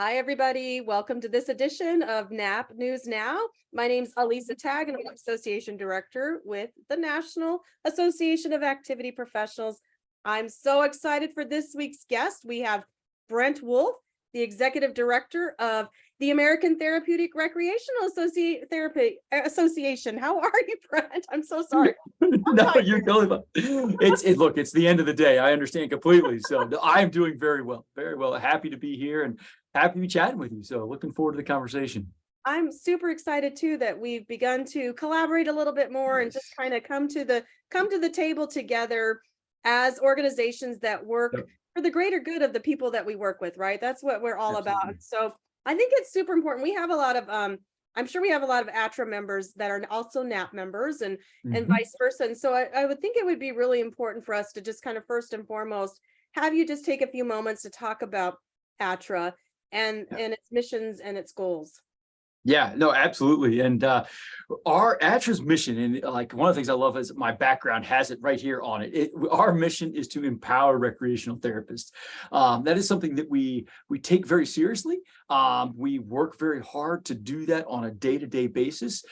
Hi, everybody. Welcome to this edition of NAAP News Now. My name's Alisa Tag, and I'm Association Director with the National Association of Activity Professionals. I'm so excited for this week's guest. We have Brent Wolf, the Executive Director of the American Therapeutic Recreational Association. How are you, Brent? I'm so sorry. No, you're totally fine. Look, it's the end of the day. I understand completely. So I'm doing very well, very well. Happy to be here and happy to be chatting with you. So looking forward to the conversation. I'm super excited too that we've begun to collaborate a little bit more and just Yes. kind of come to the table together as organizations that work Yep, for the greater good of the people that we work with, right? That's what we're all about. absolutely. So I think it's super important. We have a lot of I'm sure we have a lot of ATRA members that are also NAP members and Mhm. vice versa. And so I would think it would be really important for us to just kind of first and foremost have you just take a few moments to talk about ATRA and its missions and its goals. Yeah, no, absolutely. And our ATRA's mission, and like one of the things I love is my background has it right here on it. Our mission is to empower recreational therapists. That is something that we take very seriously. We work very hard to do that on a day-to-day basis.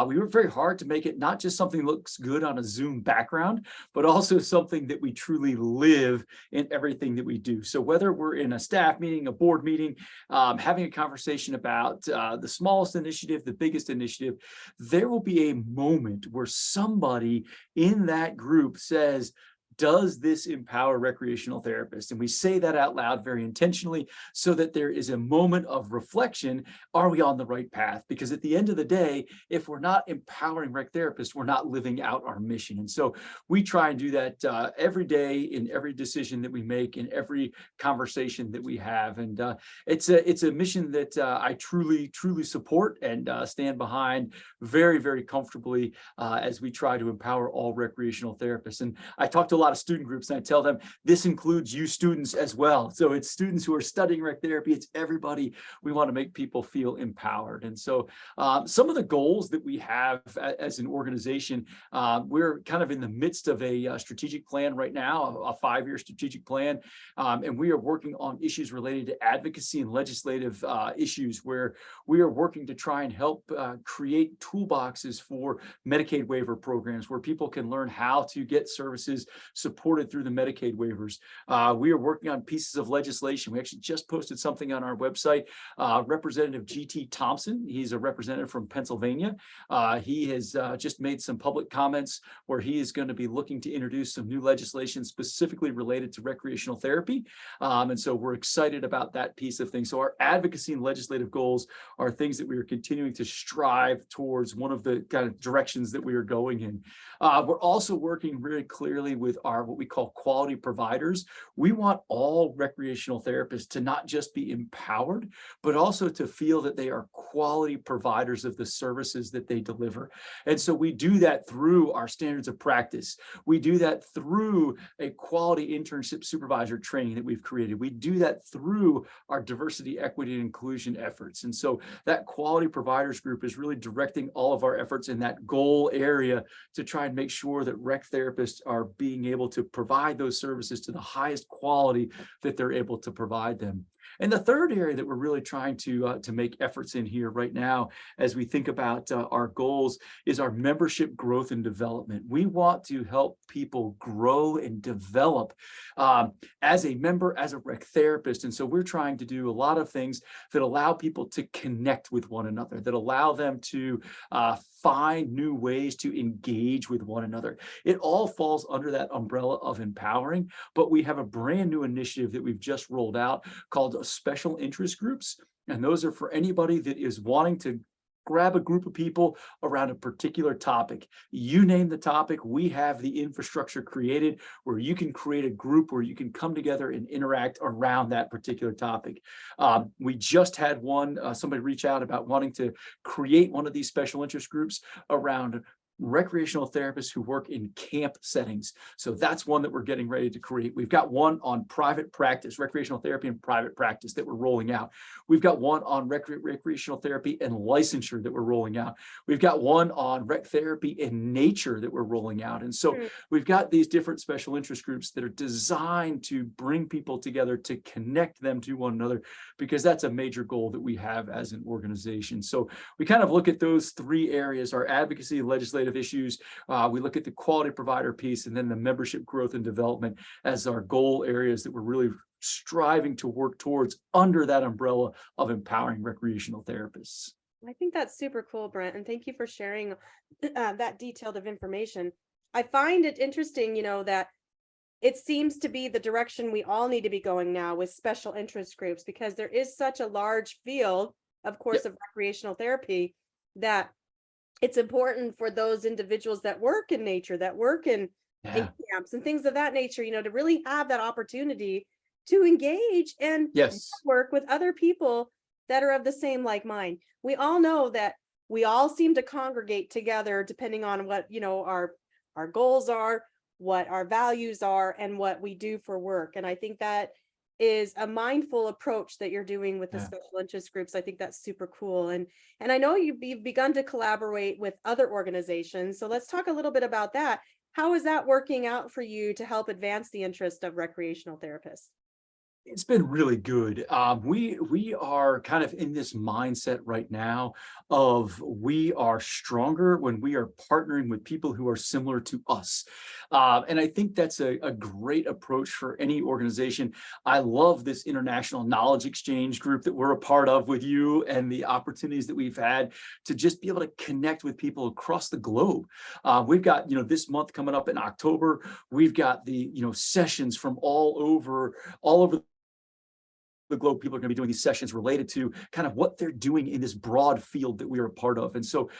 We work very hard to make it not just something that looks good on a Zoom background, but also something that we truly live in everything that we do. So whether we're in a staff meeting, a board meeting, having a conversation about the smallest initiative, the biggest initiative, there will be a moment where somebody in that group says, does this empower recreational therapists? And we say that out loud very intentionally so that there is a moment of reflection. Are we on the right path? Because at the end of the day, if we're not empowering rec therapists, we're not living out our mission. And so we try and do that every day in every decision that we make, in every conversation that we have. And it's a mission that I truly support and stand behind very, very comfortably as we try to empower all recreational therapists. And I talk to a lot of student groups and I tell them this includes you students as well. So it's students who are studying rec therapy. It's everybody. We want to make people feel empowered. And so some of the goals that we have as an organization, we're kind of in the midst of a strategic plan right now, a 5-year strategic plan. And we are working on issues related to advocacy and legislative issues where we are working to try and help create toolboxes for Medicaid waiver programs where people can learn how to get services supported through the Medicaid waivers. We are working on pieces of legislation. We actually just posted something on our website. Representative G.T. Thompson, he's a representative from Pennsylvania. He has just made some public comments where he is going to be looking to introduce some new legislation specifically related to recreational therapy. And so we're excited about that piece of things. So our advocacy and legislative goals are things that we are continuing to strive towards, one of the kind of directions that we are going in. We're also working very clearly with our what we call quality providers. We want all recreational therapists to not just be empowered, but also to feel that they are quality providers of the services that they deliver. And so we do that through our standards of practice. We do that through a quality internship supervisor training that we've created. We do that through our diversity, equity, and inclusion efforts. And so that quality providers group is really directing all of our efforts in that goal area to try and make sure that rec therapists are being able to provide those services to the highest quality that they're able to provide them. And the third area that we're really trying to make efforts in here right now, as we think about our goals, is our membership growth and development. We want to help people grow and develop as a member, as a rec therapist. And so we're trying to do a lot of things that allow people to connect with one another, that allow them to find new ways to engage with one another. It all falls under that umbrella of empowering, but we have a brand new initiative that we've just rolled out called special interest groups. And those are for anybody that is wanting to grab a group of people around a particular topic. You name the topic, we have the infrastructure created where you can create a group where you can come together and interact around that particular topic. We just had somebody reach out about wanting to create one of these special interest groups around recreational therapists who work in camp settings. So that's one that we're getting ready to create. We've got one on private practice, recreational therapy and private practice that we're rolling out. We've got one on recreational therapy and licensure that we're rolling out. We've got one on rec therapy and nature that we're rolling out. And so we've got these different special interest groups that are designed to bring people together, to connect them to one another, because that's a major goal that we have as an organization. So we kind of look at those three areas: our advocacy, legislative issues. We look at the quality provider piece, and then the membership growth and development as our goal areas that we're really striving to work towards under that umbrella of empowering recreational therapists. I think that's super cool, Brent, and thank you for sharing that detailed of information. I find it interesting, that it seems to be the direction we all need to be going now with special interest groups, because there is such a large field, of course, of recreational therapy, that it's important for those individuals that work in nature, that work in camps and things of that nature, to really have that opportunity to engage and work with other people that are of the same like mind. We all know that we all seem to congregate together depending on what, our goals are, what our values are, and what we do for work. And I think that is a mindful approach that you're doing with the special interest groups. I think that's super cool. And I know you've begun to collaborate with other organizations. So let's talk a little bit about that. How is that working out for you to help advance the interest of recreational therapists? It's been really good. We are kind of in this mindset right now of we are stronger when we are partnering with people who are similar to us. And I think that's a great approach for any organization. I love this international knowledge exchange group that we're a part of with you, and the opportunities that we've had to just be able to connect with people across the globe. We've got, this month coming up in October, we've got the, sessions from all over the globe. People are going to be doing these sessions related to kind of what they're doing in this broad field that we are a part of. And so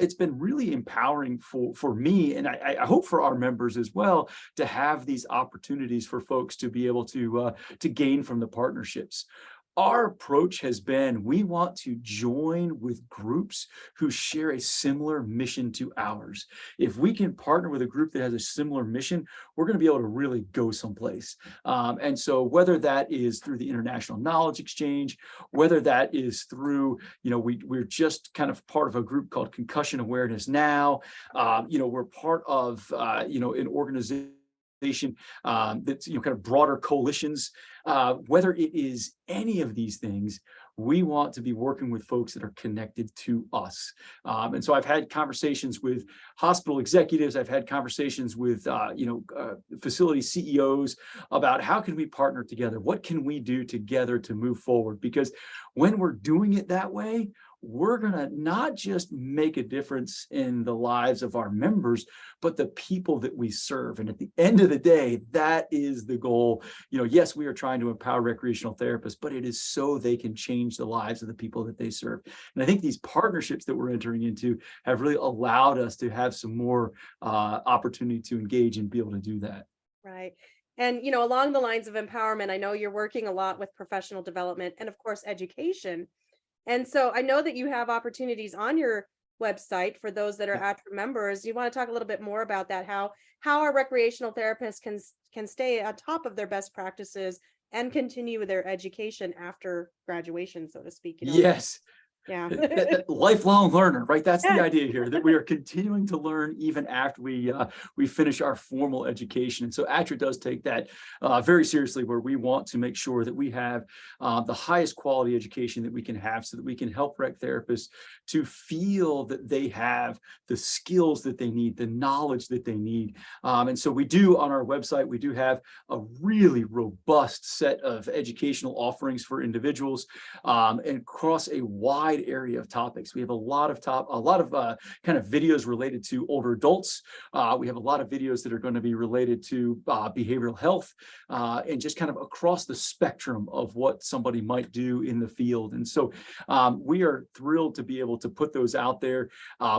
it's been really empowering for me, and I hope for our members as well, to have these opportunities for folks to be able to gain from the partnerships. Our approach has been, we want to join with groups who share a similar mission to ours. If we can partner with a group that has a similar mission, we're going to be able to really go someplace. And so whether that is through the international knowledge exchange, whether that is through, we're just kind of part of a group called Concussion Awareness Now. We're part of, an organization that's kind of broader coalitions. Whether it is any of these things, we want to be working with folks that are connected to us. And so I've had conversations with hospital executives. I've had conversations with facility CEOs about how can we partner together? What can we do together to move forward? Because when we're doing it that way, we're going to not just make a difference in the lives of our members, but the people that we serve. And at the end of the day, that is the goal. Yes, we are trying to empower recreational therapists, but it is so they can change the lives of the people that they serve. And I think these partnerships that we're entering into have really allowed us to have some more opportunity to engage and be able to do that. Right. And, along the lines of empowerment, I know you're working a lot with professional development and, of course, education. And so I know that you have opportunities on your website for those that are ATRA members. You want to talk a little bit more about that, how our recreational therapists can stay on top of their best practices and continue with their education after graduation, so to speak. Yes. Yeah. Lifelong learner, right? That's the idea here, that we are continuing to learn even after we finish our formal education. And so ATRA does take that very seriously, where we want to make sure that we have the highest quality education that we can have, so that we can help rec therapists to feel that they have the skills that they need, the knowledge that they need. And so we do, on our website, we do have a really robust set of educational offerings for individuals, and across a wide area of topics. We have a lot of kind of videos related to older adults. We have a lot of videos that are going to be related to behavioral health, and just kind of across the spectrum of what somebody might do in the field. And so we are thrilled to be able to put those out there.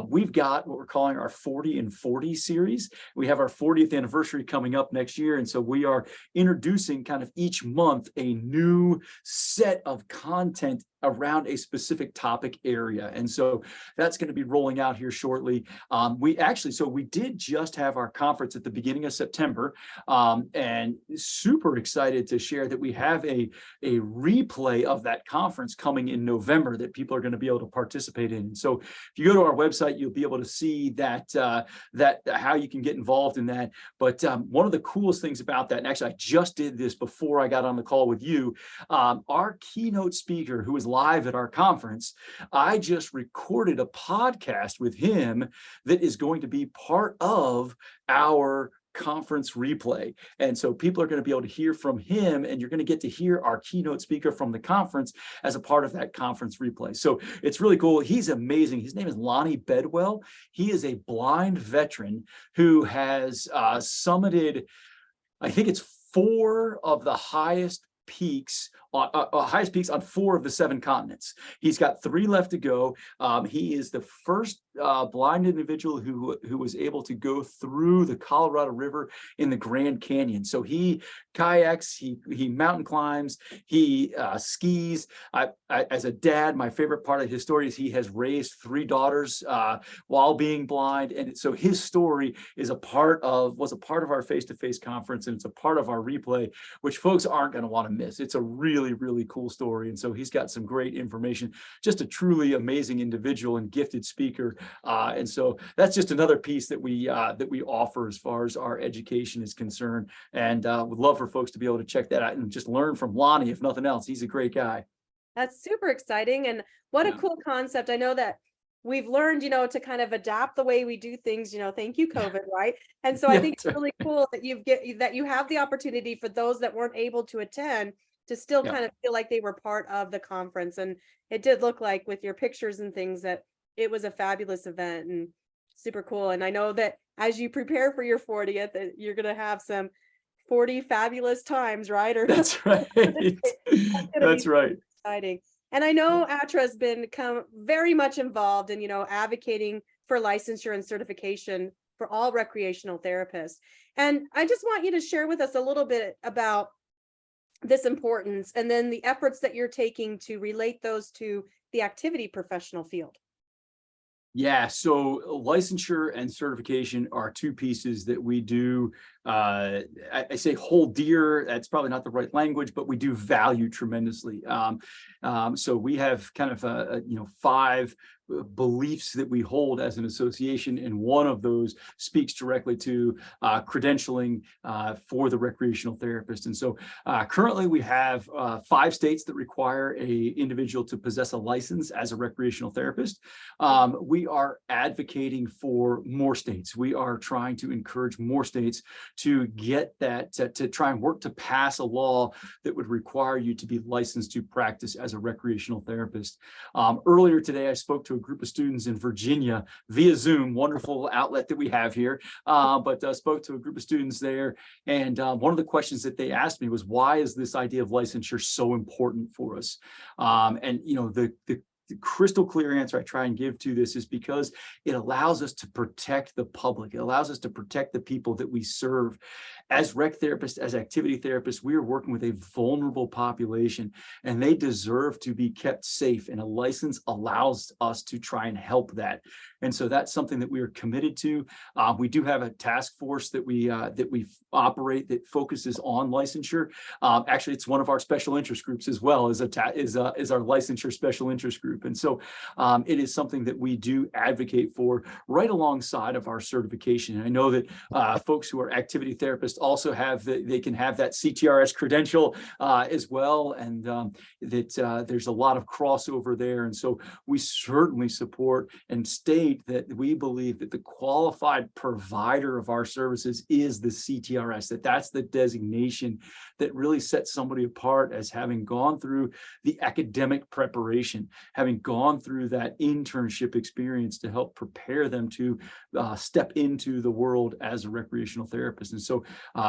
We've got what we're calling our 40 and 40 series. We have our 40th anniversary coming up next year. And so we are introducing kind of each month a new set of content around a specific topic area. And so that's going to be rolling out here shortly. We did just have our conference at the beginning of September, and super excited to share that we have a replay of that conference coming in November that people are going to be able to participate in. So if you go to our website, you'll be able to see that how you can get involved in that. But one of the coolest things about that, and actually I just did this before I got on the call with you, our keynote speaker who was live at our conference, I just recorded a podcast with him that is going to be part of our conference replay. And so people are going to be able to hear from him, and you're going to get to hear our keynote speaker from the conference as a part of that conference replay. So it's really cool. He's amazing. His name is Lonnie Bedwell. He is a blind veteran who has summited, I think it's 4 of the highest peaks on 4 of the 7 continents. He's got 3 left to go. He is the first blind individual who was able to go through the Colorado River in the Grand Canyon. So he kayaks, he mountain climbs, he skis. As a dad, my favorite part of his story is he has raised 3 daughters while being blind, and so his story was a part of our face-to-face conference, and it's a part of our replay, which folks aren't going to want to miss. It's a really cool story, and so he's got some great information. Just a truly amazing individual and gifted speaker. And so that's just another piece that we offer as far as our education is concerned, and would love for folks to be able to check that out and just learn from Lonnie, if nothing else. He's a great guy. That's super exciting. And what a cool concept. I know that we've learned, to kind of adapt the way we do things, thank you, COVID, right? And so I think it's really cool that you have the opportunity for those that weren't able to attend to still kind of feel like they were part of the conference. And it did look like, with your pictures and things, that it was a fabulous event and super cool. And I know that as you prepare for your 40th, that you're going to have some 40 fabulous times, right? That's right. That's right. Exciting. And I know ATRA has become very much involved in, advocating for licensure and certification for all recreational therapists. And I just want you to share with us a little bit about this importance, and then the efforts that you're taking to relate those to the activity professional field. Yeah, so licensure and certification are 2 pieces that we do. I say hold dear. That's probably not the right language, but we do value tremendously. So we have kind of 5 beliefs that we hold as an association, and one of those speaks directly to credentialing for the recreational therapist. And so currently we have 5 states that require a individual to possess a license as a recreational therapist. We are advocating for more states. We are trying to encourage more states to get that, to try and work to pass a law that would require you to be licensed to practice as a recreational therapist. Earlier today, I spoke to a group of students in Virginia via Zoom, wonderful outlet that we have here, but spoke to a group of students there. And one of the questions that they asked me was, why is this idea of licensure so important for us? The crystal clear answer I try and give to this is because it allows us to protect the public. It allows us to protect the people that we serve. As rec therapists, as activity therapists, we are working with a vulnerable population, and they deserve to be kept safe. And a license allows us to try and help that. And so that's something that we are committed to. We do have a task force that we operate that focuses on licensure. Actually, it's one of our special interest groups as well, is our licensure special interest group. And so it is something that we do advocate for right alongside of our certification. And I know that folks who are activity therapists also they can have that CTRS credential as well, and that there's a lot of crossover there. And so we certainly support and state that we believe that the qualified provider of our services is the CTRS, that's the designation that really sets somebody apart as having gone through the academic preparation, having gone through that internship experience to help prepare them to step into the world as a recreational therapist. And so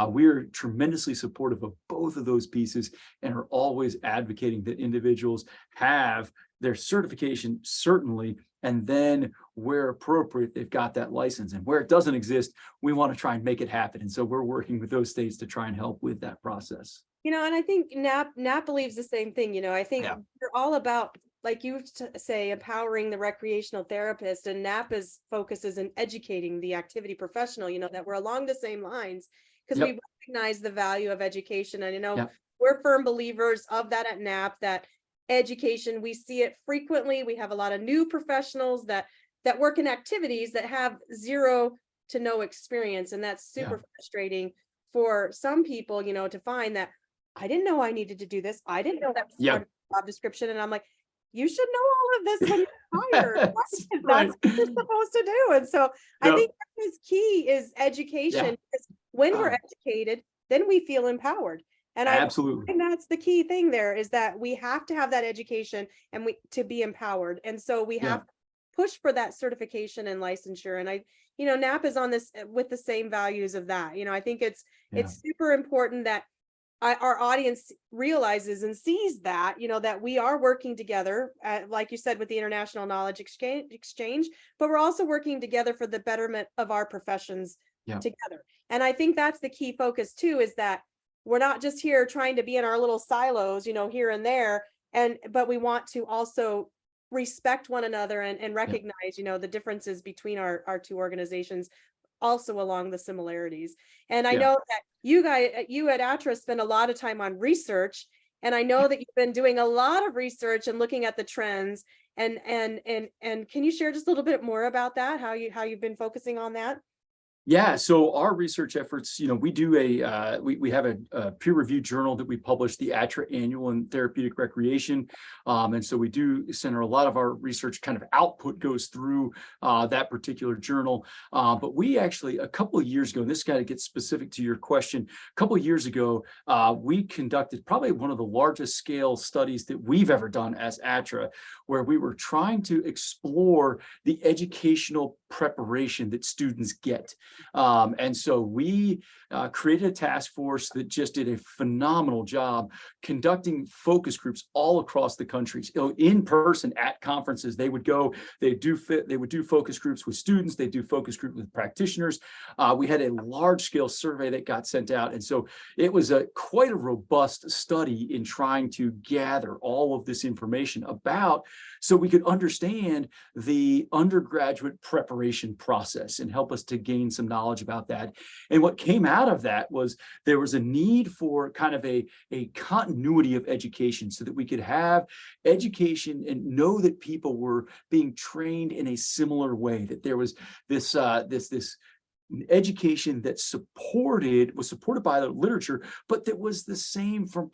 we're tremendously supportive of both of those pieces, and are always advocating that individuals have their certification, certainly, and then where appropriate, they've got that license. And where it doesn't exist, we want to try and make it happen. And so we're working with those states to try and help with that process. And I think NAP believes the same thing. I think Yeah. we're all about, like you say, empowering the recreational therapist, and NAP focuses in educating the activity professional, that we're along the same lines, because Yep. we recognize the value of education. And Yep. we're firm believers of that at NAP, that education, we see it frequently. We have a lot of new professionals that work in activities that have zero to no experience. And that's Yeah. super frustrating for some people, to find that I didn't know I needed to do this. I didn't know that was part Yep. of the job description. And I'm like, you should know all of this when you're hired, That's right? 'Cause right. that's what you're supposed to do. And so I Yep. think that is key, is Yeah. education. Because when we're educated, then we feel empowered. And I Absolutely. think that's the key thing there, is that we have to have that education and we to be empowered. And so we Yeah. have to push for that certification and licensure. And NAP is on this with the same values of that. I think Yeah. it's super important that our audience realizes and sees that, that we are working together, like you said, with the international knowledge exchange, but we're also working together for the betterment of our professions Yeah. together. And I think that's the key focus too, is that we're not just here trying to be in our little silos, here and there, but we want to also respect one another and Yeah. recognize, the differences between our two organizations, also along the similarities. And I Yeah. know that you at ATRA spend a lot of time on research, and I know that you've been doing a lot of research and looking at the trends. And can you share just a little bit more about that? How you've been focusing on that? Yeah, so our research efforts, we do we have a peer-reviewed journal that we publish, the ATRA Annual in Therapeutic Recreation, and so we do center a lot of our research kind of output goes through that particular journal. But we actually, a couple of years ago, and this kind of gets specific to your question, a couple of years ago, we conducted probably one of the largest scale studies that we've ever done as ATRA, where we were trying to explore the educational preparation that students get. And so we created a task force that just did a phenomenal job conducting focus groups all across the country. So in person at conferences, they would go, they would do focus groups with students, they do focus groups with practitioners. We had a large scale survey that got sent out. And so it was quite a robust study in trying to gather all of this information about, so we could understand the undergraduate preparation process and help us to gain some knowledge about that. And what came out of that was there was a need for kind of a continuity of education, so that we could have education and know that people were being trained in a similar way, that there was this education that was supported by the literature, but that was the same from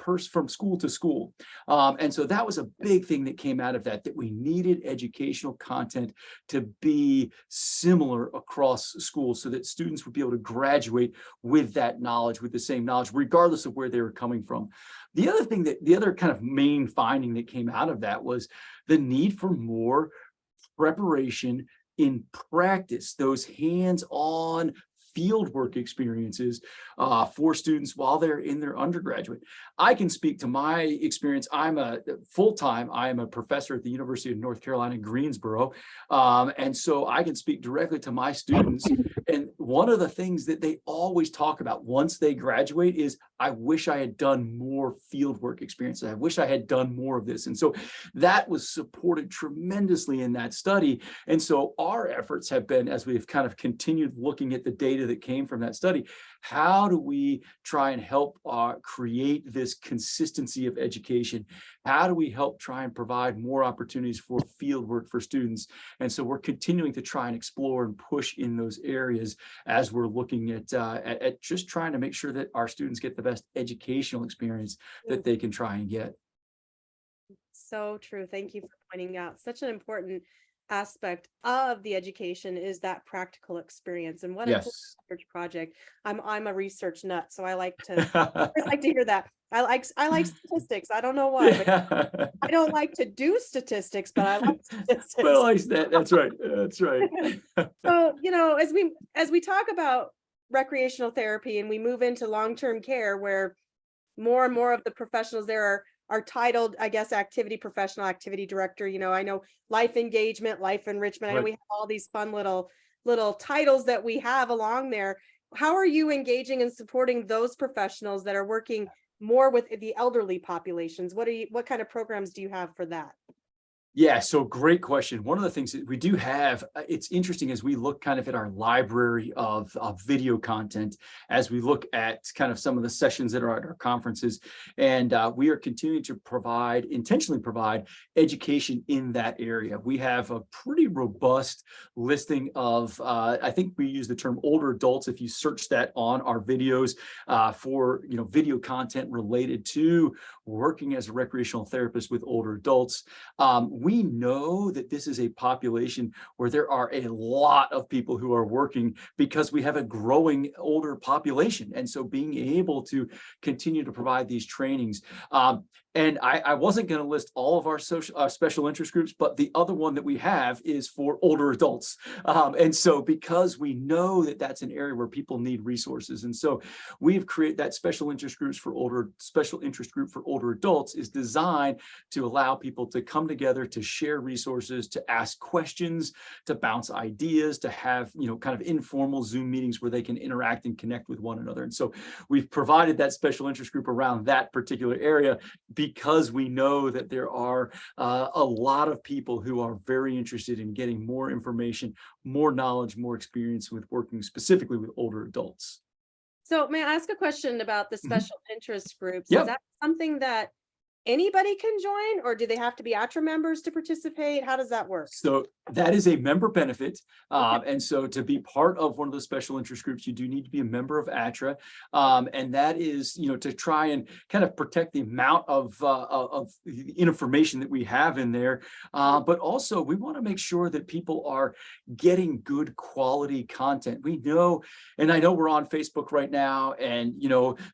school to school. And so that was a big thing that came out of that we needed educational content to be similar across schools, so that students would be able to graduate with that knowledge, with the same knowledge, regardless of where they were coming from. The other kind of main finding that came out of that was the need for more preparation in practice, those hands-on fieldwork experiences for students while they're in their undergraduate. I can speak to my experience. I am a professor at the University of North Carolina, Greensboro. And so I can speak directly to my students. And one of the things that they always talk about once they graduate is, I wish I had done more fieldwork experiences. I wish I had done more of this. And so that was supported tremendously in that study. And so our efforts have been, as we've kind of continued looking at the data that came from that study, how do we try and help create this consistency of education? How do we help try and provide more opportunities for field work for students? And so we're continuing to try and explore and push in those areas as we're looking at just trying to make sure that our students get the best educational experience that they can try and get. So true. Thank you for pointing out such an important aspect of the education, is that practical experience. And what a cool Yes. research project. I'm a research nut, so I like to hear that. I like statistics. I don't know why, but Yeah. I don't like to do statistics, but I like Well, statistics. that's right. That's right. So, as we talk about recreational therapy and we move into long-term care, where more and more of the professionals there are titled, I guess, activity professional, activity director. I know life engagement, life enrichment. I know Right. we have all these fun little titles that we have along there. How are you engaging and supporting those professionals that are working more with the elderly populations? What kind of programs do you have for that? Yeah, so great question. One of the things that we do have, it's interesting as we look kind of at our library of video content, as we look at kind of some of the sessions that are at our conferences, and we are continuing to intentionally provide education in that area. We have a pretty robust listing of, I think we use the term older adults. If you search that on our videos for, video content related to working as a recreational therapist with older adults. We know that this is a population where there are a lot of people who are working because we have a growing older population. And so being able to continue to provide these trainings. And I wasn't going to list all of our special interest groups, but the other one that we have is for older adults. And so because we know that that's an area where people need resources. And so we've created that special interest group for older adults is designed to allow people to come together, to share resources, to ask questions, to bounce ideas, to have, kind of informal Zoom meetings where they can interact and connect with one another. And so we've provided that special interest group around that particular area because we know that there are a lot of people who are very interested in getting more information, more knowledge, more experience with working specifically with older adults. So may I ask a question about the Mhm. special interest groups? Is Yep. that something that anybody can join, or do they have to be ATRA members to participate? How does that work? So that is a member benefit. Okay. And so to be part of one of the special interest groups, you do need to be a member of ATRA. And that is, to try and kind of protect the amount of the information that we have in there. But also we want to make sure that people are getting good quality content. We know, and I know we're on Facebook right now, and,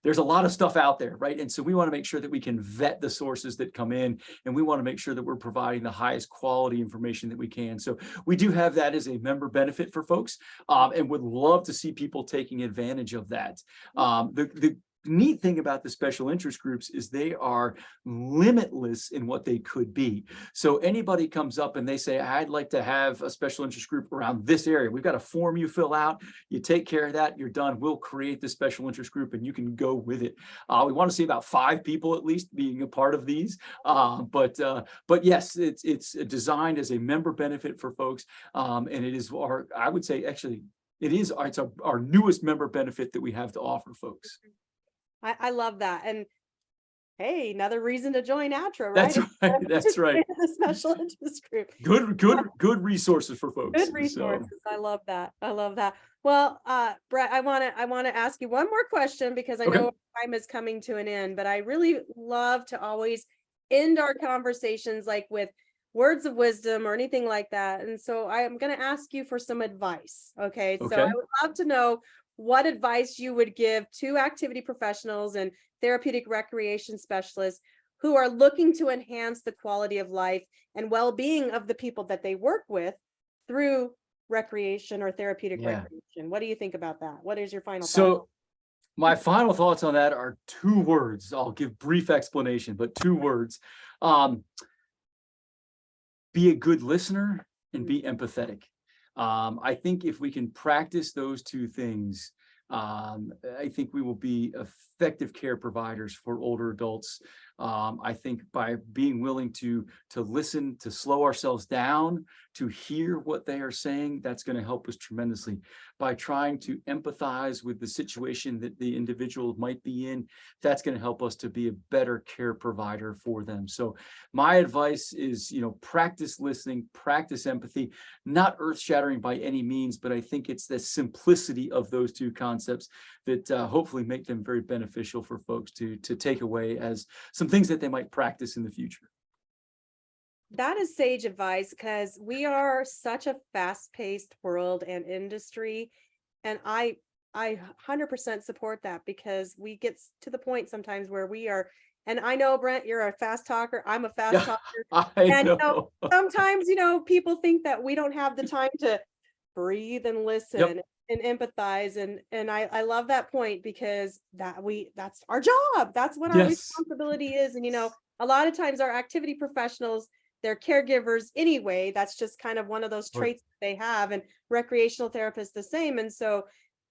there's a lot of stuff out there, right? And so we want to make sure that we can vet the sources that come in, and we want to make sure that we're providing the highest quality information that we can. So we do have that as a member benefit for folks, and would love to see people taking advantage of that. The neat thing about the special interest groups is they are limitless in what they could be. So anybody comes up and they say, I'd like to have a special interest group around this area. We've got a form you fill out, you take care of that, you're done. We'll create the special interest group and you can go with it. We want to see about 5 people at least being a part of these. But yes, it's designed as a member benefit for folks. And it is I would say actually, it's our newest member benefit that we have to offer folks. I love that. And hey, another reason to join ATRA, right? That's right. That's right. The special interest group. Good resources for folks. Good resources. I love that. I love that. Well, Brett, I want to ask you one more question because I know time is coming to an end, but I really love to always end our conversations like with words of wisdom or anything like that. And so I am going to ask you for some advice. Okay. So I would love to know what advice you would give to activity professionals and therapeutic recreation specialists who are looking to enhance the quality of life and well-being of the people that they work with through recreation or therapeutic recreation. What do you think about that? What is your final thought? My final thoughts on that are 2 words. I'll give brief explanation, but 2 words. Be a good listener and be empathetic. I think if we can practice those 2 things, I think we will be effective care providers for older adults. I think by being willing to listen, to slow ourselves down, to hear what they are saying, that's going to help us tremendously. By trying to empathize with the situation that the individual might be in, that's going to help us to be a better care provider for them. So my advice is, practice listening, practice empathy, not earth-shattering by any means, but I think it's the simplicity of those 2 concepts that hopefully make them very beneficial for folks to take away as some things that they might practice in the future. That is sage advice because we are such a fast-paced world and industry. And I 100% support that because we get to the point sometimes where we are, and I know, Brent, you're a fast talker. I'm a fast talker. I And know. sometimes, people think that we don't have the time to breathe and listen and empathize. And I love that point because that's our job. That's what our responsibility is. And, a lot of times our activity professionals, they're caregivers anyway. That's just kind of one of those traits that they have, and recreational therapists the same. And so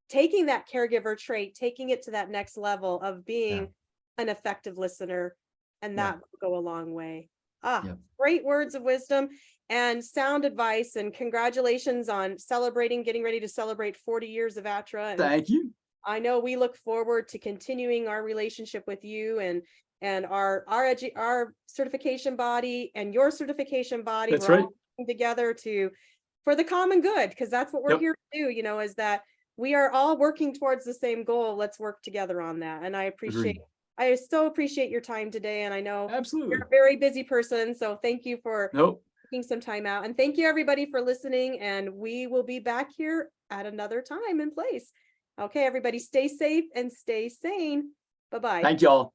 taking that caregiver trait, taking it to that next level of being an effective listener, and Yeah. that will go a long way. Yeah. Great words of wisdom and sound advice, and congratulations on getting ready to celebrate 40 years of ATRA. And Thank you. I know we look forward to continuing our relationship with you and our certification body and your certification body. That's We're right. all working together for the common good, because that's what we're Yep. here to do, is that we are all working towards the same goal. Let's work together on that. And Agreed. I so appreciate your time today. And I know Absolutely. you're a very busy person, so thank you for Nope. taking some time out. And thank you everybody for listening. And we will be back here at another time and place. Okay, everybody stay safe and stay sane. Bye-bye. Thank y'all.